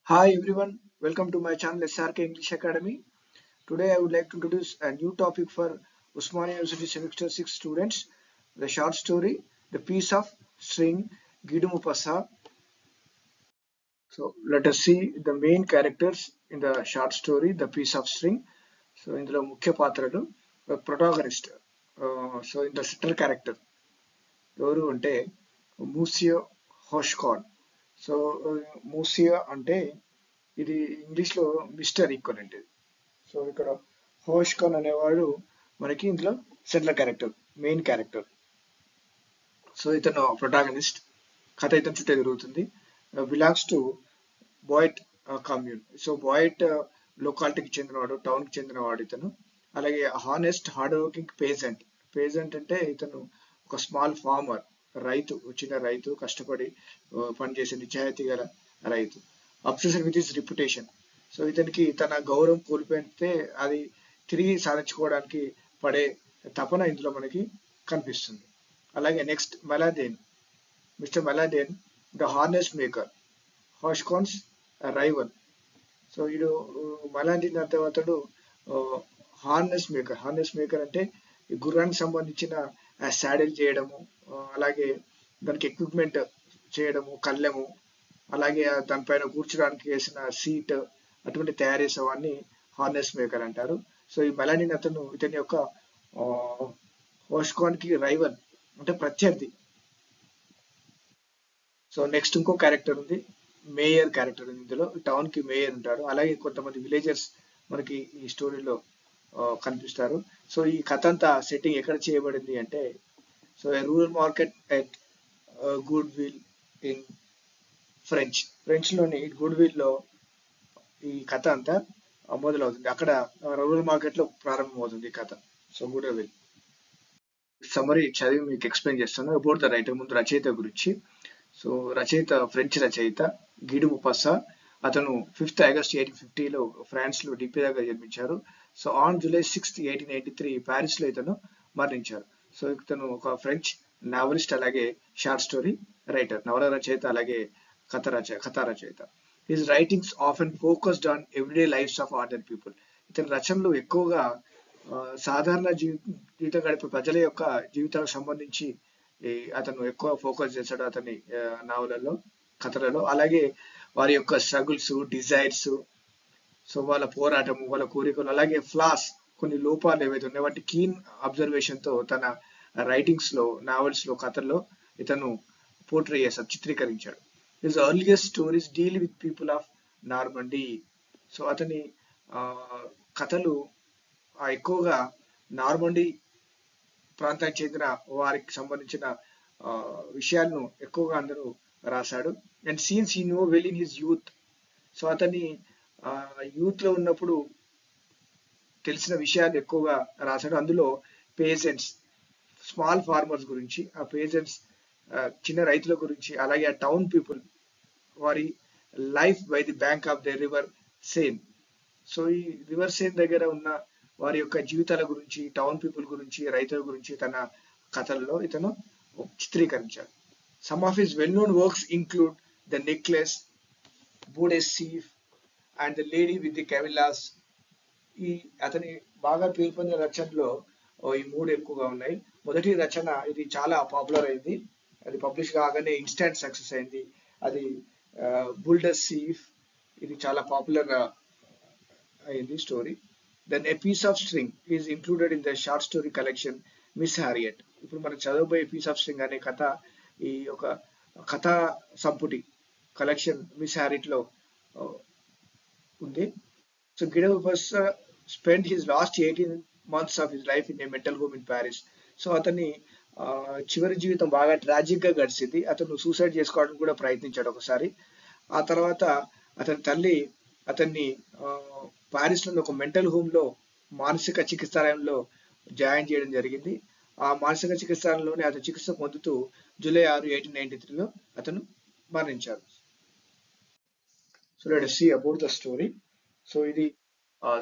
Hi everyone, welcome to my channel SRK English Academy. Today I would like to introduce a new topic for Usmania University Semester 6 students, the short story, The Piece of String, Gidumupasa. So let us see the main characters in the short story, The Piece of String. So ఇందులో ముఖ్య పాత్రలు protagonist. So in the center character ఎవరు అంటే మూసియో హోష్కాన్. So మూసియో అంటే ఇది English లో mister equivalent ఇది. So ఇక్కడ హోష్కాన్ అనేవాడు మనకి ఇందులో central character, main character. So ఇతను ప్రొటాగనిస్ట్. కథ ఇతను చుట్టే తిరుగుతుంది. Belongs to Breaute commune. So Breaute లొకాలిటీకి చెందినవాడు, టౌన్ కి చెందినవాడు ఇతను. అలాగే honest hard working peasant. Peasant అంటే ఇతను ఒక స్మాల్ ఫార్మర్, రైతు, చిన్న రైతు, కష్టపడి పనిచేసే నిజాయితీ గల రైతు. Obsession with his reputation. So ఇతనికి తన గౌరవం కోల్పోతే అది తిరిగి సాధించుకోవడానికి పడే తపన ఇందులో మనకి కనిపిస్తుంది. అలాగే next Malandain. Mister Malandain the harness maker, Hauchecorne's rival. So వీడు మెలాడేన్ అంటే అతడు హార్నెస్ మేకర్. హార్నెస్ మేకర్ అంటే ఈ గుర్రానికి సంబంధించిన సాడిల్ చేయడము, అలాగే దానికి ఎక్విప్మెంట్ చేయడము, కళ్ళెము, అలాగే దానిపైన కూర్చోడానికి వేసిన సీట్, అటువంటి తయారు చేసేవాడిని హార్నెస్ మేకర్ అంటారు. సో ఈ మెలానిన్ అతను ఇతని యొక్క హోష్కాన్ కి రైవల్ అంటే ప్రత్యర్థి. సో నెక్స్ట్ ఇంకో క్యారెక్టర్ ఉంది, మేయర్ క్యారెక్టర్. ఇందులో టౌన్ కి మేయర్ ఉంటారు. అలాగే కొంతమంది విలేజర్స్ మనకి ఈ స్టోరీలో కనిపిస్తారు. సో ఈ కథ అంతా సెట్టింగ్ ఎక్కడ చేయబడింది అంటే so rural market at good will in French లోని గుడ్ విల్ లో ఈ కథ అంతా మొదలవుతుంది. అక్కడ రూరల్ మార్కెట్ లో ప్రారంభమవుతుంది ఈ కథ. సో గుడ్ విల్ సమరీ చదివి మీకు ఎక్స్ప్లెయిన్ చేస్తాను. అబౌట్ ద రైటర్, ముందు రచయిత గురించి. సో రచయిత ఫ్రెంచ్ రచయిత గిడుముపస్సా. అతను 5th ఆగస్ట్ 1850లో ఫ్రాన్స్ లో డిపియాగా జన్మించారు. So on July 6th 1883 Paris లో ఇతను మరణించారు. సో ఇతను ఒక ఫ్రెంచ్ నావలిస్ట్, అలాగే షార్ట్ స్టోరీ రైటర్, నవల రచయిత, అలాగే కథా రచయిత. His writings often focused on everyday lives of ordinary people. ఇతని రచనలు ఎక్కువగా సాధారణ జీవితం గడిపే ప్రజల యొక్క జీవితాలకు సంబంధించి అతను ఎక్కువ ఫోకస్ చేశాడు అతని నవలలో, కథలలో. అలాగే వారి యొక్క స్ట్రగుల్స్, డిజైర్స్, సో వాళ్ళ పోరాటము, వాళ్ళ కోరికలు, అలాగే ఫ్లాస్, కొన్ని లోపాలు ఏవైతే ఉన్నాయో వాటి కీన్ అబ్జర్వేషన్ తో తన రైటింగ్స్ లో, నావెల్స్ లో, కథల్లో ఇతను పోర్ట్రే చేశాడు, చిత్రీకరించాడు. His earliest stories deal with people of Normandy. So అతని కథలు ఎక్కువగా నార్మండీ ప్రాంతానికి చెందిన వారికి సంబంధించిన విషయాలను ఎక్కువగా అందరూ రాశాడు. And scenes he no well in his youth. So అతని యూత్ లో ఉన్నప్పుడు తెలిసిన విషయాలు ఎక్కువగా రాశాడు. అందులో పేజెంట్స్, స్మాల్ ఫార్మర్స్ గురించి, ఆ పేజెంట్స్ చిన్న రైతుల గురించి, అలాగే ఆ టౌన్ పీపుల్ వారి life by the bank of the river Sen. So ఈ రివర్ సేన్ దగ్గర ఉన్న వారి యొక్క జీవితాల గురించి, టౌన్ పీపుల్ గురించి, రైతుల గురించి తన కథల్లో ఇతను చిత్రీకరించాడు. Some of his well known works include the necklace, boule de suif and the lady with the కెవిలాస్. ఈ అతని బాగా పేరు పొందిన రచనలో ఈ 3 ఎక్కువగా ఉన్నాయి. మొదటి రచన ఇది చాలా పాపులర్ అయింది, అది పబ్లిష్ కాగానే ఇన్స్టాంట్ సక్సెస్ అయింది. అది బుల్డర్ సీఫ్. ఇది చాలా పాపులర్ అయింది story. Then a piece of string is included in the short story collection Miss Harriet. ఇప్పుడు మనం చదవబోయే పీస్ ఆఫ్ స్ట్రింగ్ అనే కథ ఈ ఒక కథా సంపుటి కలెక్షన్ మిస్ హారియట్ లో ఉంది. So guy de Maupassant spend his last 18 months of his life in a mental home in Paris. So అతని చివరి జీవితం బాగా ట్రాజిక్ గా గడిచింది. అతను సూసైడ్ చేసుకోవడానికి కూడా ప్రయత్నించాడు ఒకసారి. ఆ తర్వాత అతని తల్లి అతన్ని ప్యారిస్ లో ఒక మెంటల్ హోమ్ లో, మానసిక చికిత్సాలయంలో జాయిన్ చేయడం జరిగింది. ఆ మానసిక చికిత్సాలయంలోనే అతను చికిత్స పొందుతూ జూలై 6, 1893లో అతను మరణించారు. So let us see about the story. So ఇది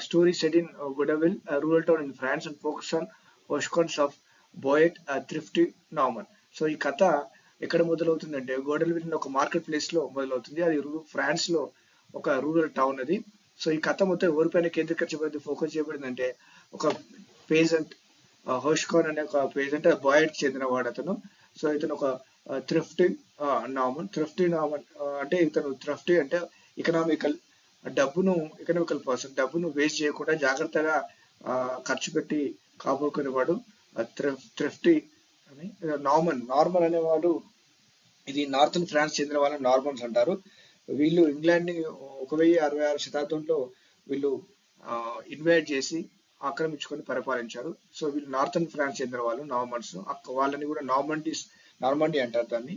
story set in Goderville, rural town in France, and focus on Hauchecorne's of Breaute, thrifty Norman. So ఈ కథ ఎక్కడ మొదలవుతుందంటే గోడల్విల్ ఒక మార్కెట్ ప్లేస్ లో మొదలవుతుంది. అది ఫ్రాన్స్ లో ఒక రూరల్ టౌన్ అది. సో ఈ కథ మొత్తం ఎవరిపైన కేంద్రీకరించబడింది, ఫోకస్ చేయబడింది అంటే ఒక పేజెంట్ హోష్కాన్ అనే ఒక పేజెంట్ బాయ్డ్ చెందినవాడు అతను. సో ఇతను ఒక థ్రిఫ్టీ నామన్ అంటే ఇతను థ్రిఫ్టీ అంటే ఎకనామికల్ పర్సన్, డబ్బును వేస్ట్ చేయకుండా జాగ్రత్తగా ఖర్చు పెట్టి కాపాడుకునేవాడు థ్రిఫ్టీ అని. నార్మన్ అనేవాడు, ఇది నార్థన్ ఫ్రాన్స్ చెందిన వాళ్ళని నార్మన్స్ అంటారు. వీళ్ళు ఇంగ్లాండ్ ని 1066 శతాబ్దంలో వీళ్ళు ఇన్వైట్ చేసి ఆక్రమించుకొని పరిపాలించారు. సో వీళ్ళు నార్థన్ ఫ్రాన్స్ చెందిన వాళ్ళు నార్మన్స్, వాళ్ళని కూడా నార్మండీ అంటారు దాన్ని.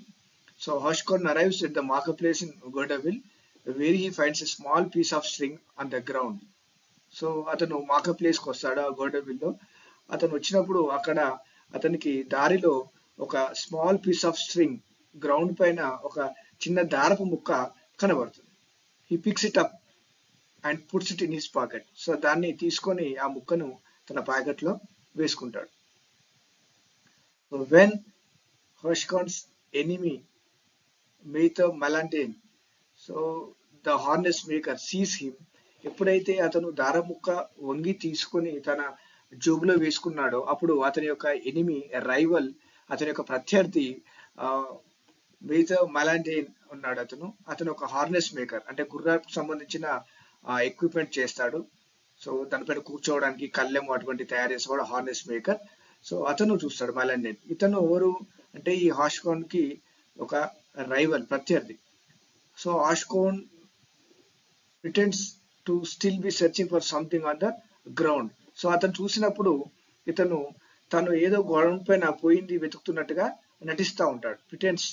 So Hauchecorne arrives at the market place in Goderville where he finds a small piece of string on the ground. So అతను మార్కెట్ ప్లేస్ కి వస్తాడు ఆ గోడవిల్ లో. అతను వచ్చినప్పుడు అక్కడ అతనికి దారిలో ఒక small piece of string, ground పైన ఒక చిన్న దారపు ముక్క కనబడుతుంది. He picks it up and puts it in his pocket. So దాన్ని తీసుకొని ఆ ముక్కను తన పాకెట్ లో వేసుకుంటాడు. So when Hauchecorne's enemy maitre Malandain, so the harness maker sees him, ఎప్పుడైతే అతను దారం ముక్క వంగి తీసుకొని తన జోబులో వేసుకున్నాడో అప్పుడు అతని యొక్క ఎనిమి, రైవల్, అతని యొక్క ప్రత్యర్థి మేతో మెలాంటైన్ ఉన్నాడు. అతను ఒక హార్నెస్ మేకర్ అంటే గుర్రాలకు సంబంధించిన ఎక్విప్మెంట్ చేస్తాడు. సో దానిపైన కూర్చోవడానికి కళ్ళెం అటువంటి తయారు చేసేవాడు హార్నెస్ మేకర్. సో అతను చూస్తాడు మెలాంటైన్. ఇతను ఎవరు అంటే ఈ హాష్కాన్ కి ఒక రైవల్, ప్రత్యర్థి. So Hauchecorne pretends to still be searching for something on the ground. So అతను చూసినప్పుడు తను ఏదో గ్రౌండ్ పైన పోయింది వెతుకుతున్నట్టుగా నటిస్తూ ఉంటాడు, pretends.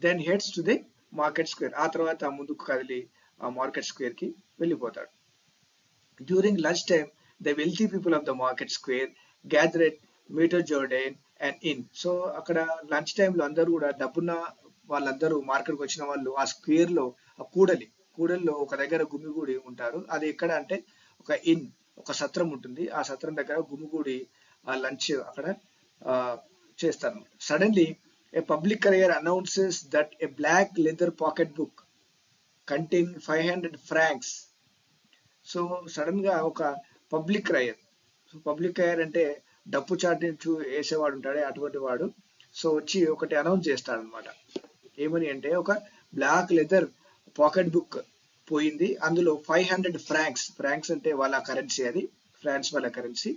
Then heads to the market square. ఆ తర్వాత ముందుకు కదిలి ఆ మార్కెట్ స్క్వేర్ కి వెళ్ళిపోతాడు. During lunch time the wealthy people of the market square gathered maitre Jourdain and in. So అక్కడ లంచ్ టైంలో అందరూ కూడా డబ్బున్న వాళ్ళందరూ, మార్కెట్కి వచ్చిన వాళ్ళు ఆ స్క్వేర్ లో, ఆ కూడల్లో ఒక దగ్గర గుమిగూడి ఉంటారు. అది ఎక్కడ అంటే ఒక ఇన్, ఒక సత్రం ఉంటుంది. ఆ సత్రం దగ్గర గుమిగూడి ఆ లంచ్ అక్కడ చేస్తారు. Suddenly a public carrier announces that a black leather pocket book containing 500 francs. So sudden గా ఒక పబ్లిక్ క్రయర్ అంటే డప్పు చాటించు వేసేవాడు ఉంటాడే అటువంటి వాడు. సో వచ్చి ఒకటి అనౌన్స్ చేస్తాడు అనమాట. ఏమని అంటే ఒక బ్లాక్ లెదర్ పాకెట్ బుక్ పోయింది, అందులో 500 ఫ్రాంక్స్ అంటే వాళ్ళ కరెన్సీ, అది ఫ్రాన్స్ వాళ్ళ కరెన్సీ.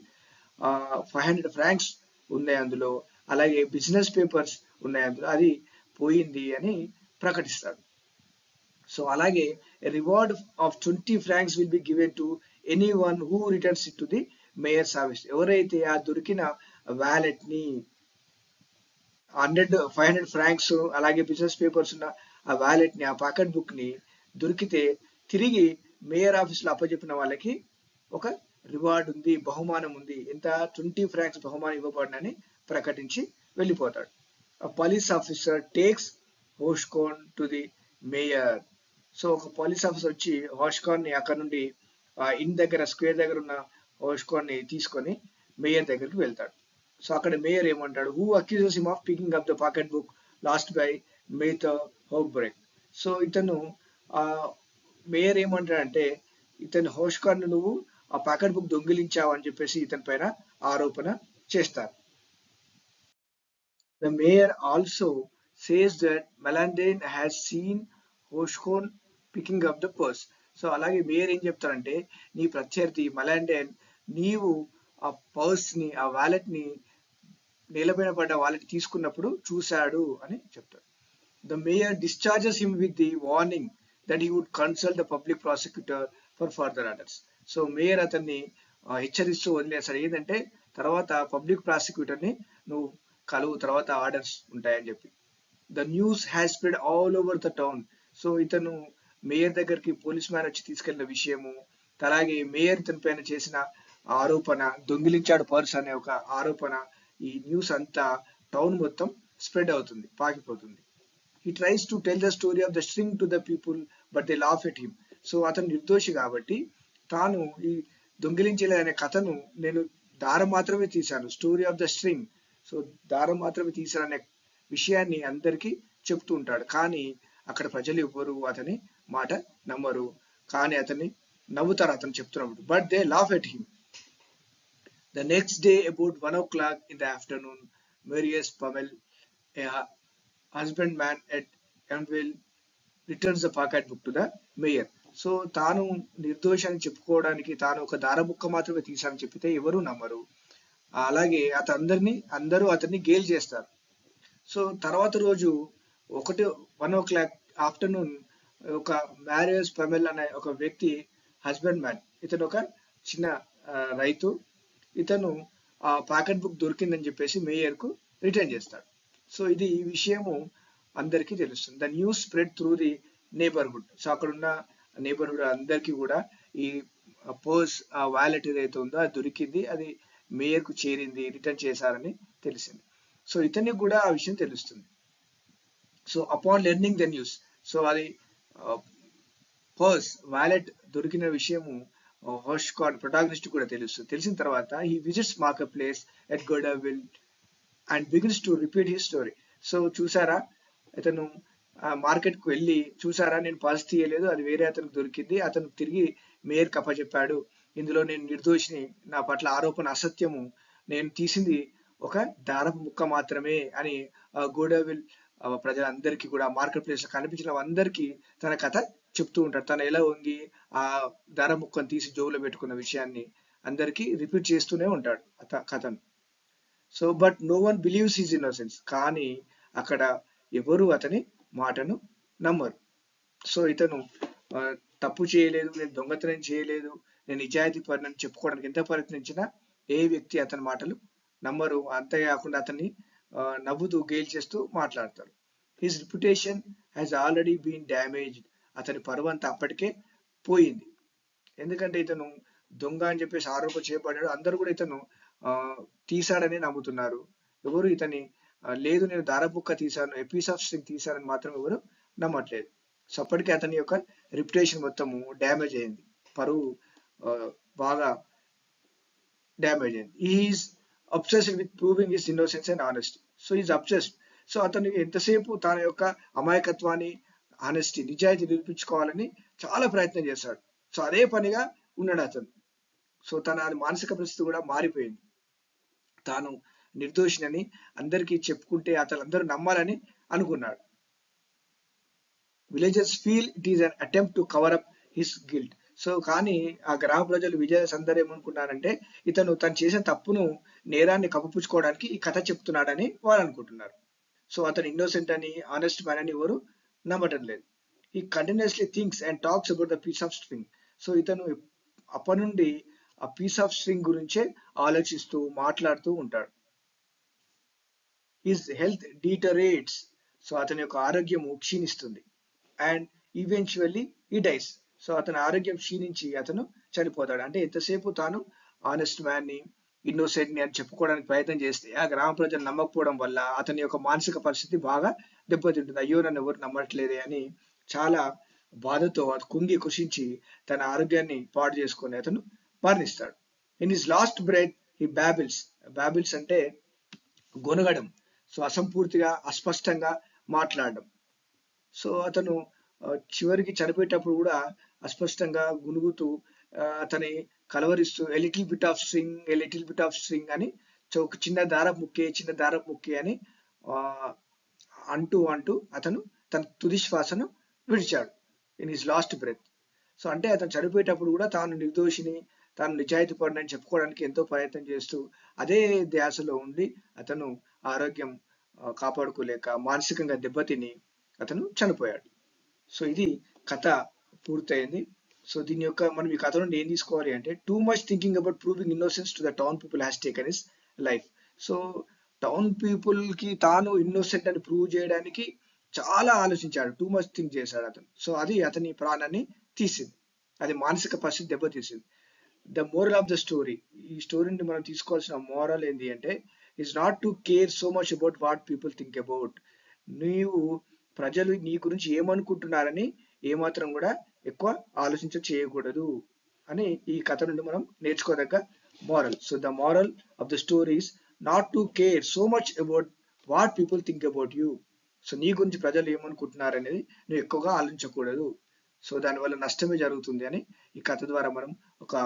500 francs ఉన్నాయి అందులో, అలాగే బిజినెస్ పేపర్స్ ఉన్నాయి అందులో, అది పోయింది అని ప్రకటిస్తాడు. సో అలాగే reward of 20 francs will be given to any one who returns it to the mayor service. ఎవరైతే ఆ దొరికిన వ్యాలెట్ ని 500 francs అలాగే బిజినెస్ పేపర్స్ ఉన్న ఆ వ్యాలెట్ ని, ఆ పాకెట్ బుక్ ని దొరికితే తిరిగి మేయర్ ఆఫీస్ లో అప్పచెప్పిన వాళ్ళకి ఒక రివార్డ్ ఉంది, బహుమానం ఉంది, ఎంత 20 francs బహుమానం ఇవ్వబడినని ప్రకటించి వెళ్ళిపోతాడు. Police officer takes Hauchecorne to the mayor. So ఒక పోలీస్ ఆఫీసర్ వచ్చి హోష్కాన్ ని అక్కడ నుండి ఇన్ దగ్గర, స్క్వేర్ దగ్గర ఉన్న హోష్కాన్ ని తీసుకొని మేయర్ దగ్గరికి వెళ్తాడు. సో అక్కడ మేయర్ ఏమంటాడు, who accuses him of picking up the pocket book lost by maitre Houlbreque. So ఇతను మేయర్ ఏమంటాడంటే, ఇతను హోష్కాన్ నువ్వు ఆ పాకెట్ బుక్ దొంగిలించావు అని చెప్పేసి ఇతని పైన ఆరోపణ చేస్తారు. The mayor also says that Melandine has seen Hoshkon picking up the purse. So అలాగే మేయర్ ఏం చెప్తారంటే, నీ ప్రత్యర్థి మెలాండైన్ నీవు ఆ పర్స్ ని, ఆ వాలెట్ ని, నేలపైన పడ్డ వాలెట్ తీసుకున్నప్పుడు చూశాడు అని చెప్తాడు. The mayor discharges him with the warning that he would consult the public prosecutor for further orders. So mayor అతన్ని హెచ్చరిస్తూ వదిలేస్తాడు, ఏంటంటే తర్వాత పబ్లిక్ ప్రాసిక్యూటర్ ని నువ్వు కలువు, తర్వాత ఆర్డర్స్ ఉంటాయని చెప్పి. The news has spread all over the town. So ఇతను మేయర్ దగ్గరికి పోలీస్ మ్యాన్ వచ్చి తీసుకెళ్లిన విషయము, అలాగే మేయర్ ఇతని పైన చేసిన ఆరోపణ, దొంగిలించాడు పర్స్ అనే ఒక ఆరోపణ, ఈ న్యూస్ అంతా టౌన్ మొత్తం స్ప్రెడ్ అవుతుంది, పాకిపోతుంది. He tries to tell the story of the string to the people, but they laugh at him. So అతను నిర్దోషి కాబట్టి తాను ఈ దొంగిలించలే అనే కథను, నేను దారం మాత్రమే తీశాను, story of the string, so దారం మాత్రమే తీశాను అనే విషయాన్ని అందరికీ చెప్తూ ఉంటాడు. కానీ అక్కడ ప్రజలు ఎవ్వరు అతని మాట నమ్మరు, కానీ అతన్ని నవ్వుతారు అతను చెప్తున్నప్పుడు. But they laugh at him. The next day about 1 o'clock in the afternoon, Marius Pavel, a husbandman at Elmville, returns the pocket book to the mayor. So తాను నిర్దోషాన్ని చెప్పుకోవడానికి తాను ఒక దారబుక్క మాత్రమే తీశానని చెప్పితే ఎవరు నమ్మరు. అలాగే అందరూ అతన్ని గేల్ చేస్తారు. సో తర్వాత రోజు 1 o'clock ఆఫ్టర్నూన్ ఒక మ్యారియస్ పమెల్ అనే ఒక వ్యక్తి, హస్బెండ్ మ్యాన్, ఇతను ఒక చిన్న రైతు, ఇతను ఆ పాకెట్ బుక్ దొరికిందని చెప్పేసి మేయర్ కు రిటర్న్ చేస్తాడు. సో ఈ విషయము అందరికీ తెలుస్తుంది. The news spread through the neighbourhood. So అక్కడ ఉన్న నేబర్హుడ్ అందరికీ కూడా ఈ పర్స్, ఆ వాలెట్ ఏదైతే ఉందో అది దొరికింది, అది మేయర్ కు చేరింది, రిటర్న్ చేశారని తెలిసింది. సో ఇతనికి కూడా ఆ విషయం తెలుస్తుంది. So upon learning the news, so అది పర్స్, వాలెట్ దొరికిన విషయము హోష్కాన్ ప్రొటాగనిస్ట్ కూడా తెలుస్తుంది. తెలిసిన తర్వాత he visits market place at Goderville and begins to repeat his story. So చూసారా, ఇతను మార్కెట్ కు వెళ్ళి, చూసారా నేను పర్స్ తీయలేదు, అది వేరే అతనికి దొరికింది, అతను తిరిగి మేయర్ కప్పచెప్పాడు, ఇందులో నేను నిర్దోషిని, నా పట్ల ఆరోపణ అసత్యము, నేను తీసింది ఒక దారపు ముక్క మాత్రమే అని గోడావిల్ ప్రజలందరికీ కూడా, మార్కెట్ ప్లేస్ లో కనిపించిన అందరికీ తన కథ చెప్తూ ఉంటాడు. తను ఎలా వంగి ఆ దార ముక్కను తీసి జోబులో పెట్టుకున్న విషయాన్ని అందరికీ రిపీట్ చేస్తూనే ఉంటాడు కథను. So but no one believes his innocence, కానీ అక్కడ ఎవరు అతని మాటను నమ్మరు. సో ఇతను తప్పు చేయలేదు, నేను దొంగతనం చేయలేదు, నేను నిజాయితీ పరునని చెప్పుకోవడానికి ఎంత ప్రయత్నించినా ఏ వ్యక్తి అతని మాటలు నమ్మరు. అంతేకాకుండా అతన్ని నవ్వుతూ గేల్ చేస్తూ మాట్లాడతారు. His reputation has already been damaged. అతని పరువు అంతా అప్పటికే పోయింది. ఎందుకంటే ఇతను దొంగ అని చెప్పేసి ఆరోపణ చేయబడ్డాడు. అందరూ కూడా ఇతను తీశాడని నమ్ముతున్నారు. ఎవరు ఇతని లేదు నేను దారబుక్క తీశాను, ఏ పీస్ ఆఫ్ స్ట్రింగ్ తీశానని మాత్రం ఎవరు నమ్మట్లేదు. సో అప్పటికే అతని యొక్క రిప్యుటేషన్ మొత్తము డ్యామేజ్ అయింది, పరువు బాగా డ్యామేజ్ అయింది. Is obsessed with proving his innocence and honesty. So is obsessed. So అతను ఎంతసేపు తన యొక్క అమాయకత్వాన్ని, ఆనెస్టీ, నిజాయితీ నిరూపించుకోవాలని చాలా ప్రయత్నం చేశాడు. సో అదే పనిగా ఉన్నాడు అతను. సో తన మానసిక పరిస్థితి కూడా మారిపోయింది. తాను నిర్దోషినని అందరికీ చెప్పుకుంటే అతను అందరూ నమ్మాలని అనుకున్నాడు. Villagers feel it is an attempt to cover up his guilt. So కానీ ఆ గ్రామ ప్రజలు, విలేజర్స్ అందరూ ఏమనుకున్నారంటే ఇతను తను చేసిన తప్పును, నేరాన్ని కప్పిపుచ్చుకోవడానికి ఈ కథ చెప్తున్నాడని వాళ్ళు అనుకుంటున్నారు. సో అతను ఇన్నోసెంట్ అని, ఆనెస్ట్ మ్యాన్ అని ఎవరు నమ్మటం లేదు. ఈ continuously thinks and talks about the piece of string. So ఇతను అప్పటి నుండి ఆ పీస్ ఆఫ్ స్ట్రింగ్ గురించే ఆలోచిస్తూ మాట్లాడుతూ ఉంటాడు. His health డిటరేట్స్. సో అతని యొక్క ఆరోగ్యము క్షీణిస్తుంది. అండ్ ఈవెన్చువల్లీ ఈ డైస్. సో అతని ఆరోగ్యం క్షీణించి అతను చనిపోతాడు. అంటే ఎంతసేపు తాను ఆనెస్ట్ మ్యాన్ ని, ఇన్నోసెంట్ ని అని చెప్పుకోవడానికి ప్రయత్నం చేస్తే ఆ గ్రామ ప్రజలు నమ్మకపోవడం వల్ల అతని యొక్క మానసిక పరిస్థితి బాగా దెబ్బతింటుంది. అయ్యో నన్ను ఎవరు నమ్మట్లేదే అని చాలా బాధతో కుంగి కృషించి తన ఆరోగ్యాన్ని పాడు చేసుకుని అతను మరణిస్తాడు. In his last breath he babbles. Babbles అంటే గొనగడం. సో అసంపూర్తిగా, అస్పష్టంగా మాట్లాడడం. సో అతను చివరికి చనిపోయేటప్పుడు కూడా అస్పష్టంగా గునుగుతూ అతని కలవరిస్తూ a little bit of string, a little bit of string అని, ఒక చిన్న దారపు ముక్కే, చిన్న దారపు ముక్కే అని అంటూ అతను తన తుది శ్వాసను విడిచాడు in his last breath. So అంటే అతను చనిపోయేటప్పుడు కూడా తాను నిర్దోషిని, తాను నిజాయితీ పరుడని చెప్పుకోవడానికి ఎంతో ప్రయత్నం చేస్తూ అదే ధ్యాసలో ఉండి అతను ఆరోగ్యం కాపాడుకోలేక మానసికంగా దెబ్బతిని అతను చనిపోయాడు. సో ఇది కథ పూర్తయింది. సో దీని యొక్క మనం ఈ కథ నుండి ఏం తీసుకోవాలి అంటే, too much thinking about proving innocence to the town people has taken his life. So town people కి తాను ఇన్నోసెంట్ అని ప్రూవ్ చేయడానికి చాలా ఆలోచించాడు, టూ మచ్ థింక్ చేశాడు అతను. సో అది అతని ప్రాణాన్ని తీసింది, అది మానసిక పరిస్థితి దెబ్బతీసింది. The moral of the story, ఈ స్టోరీని మనం తీసుకోవాల్సిన మోరల్ ఏంటి అంటే, is not to care so much about what people think about. నీవు ప్రజలు నీ గురించి ఏమనుకుంటున్నారని ఏమాత్రం కూడా ఎక్కువ చేయకూడదు అని ఈ కథ నుండి మనం నేర్చుకోదగ్గ moral. So the moral of the story is not to care so much about what people think about you. So నీ గురించి ప్రజలు ఏమనుకుంటున్నారు అనేది నువ్వు ఎక్కువగా ఆలోచించకూడదు. సో దానివల్ల నష్టమే జరుగుతుంది అని ఈ కథ ద్వారా మనం ఒక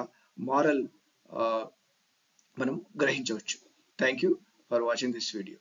మారల్ మనం గ్రహించవచ్చు. Thank you for watching this video.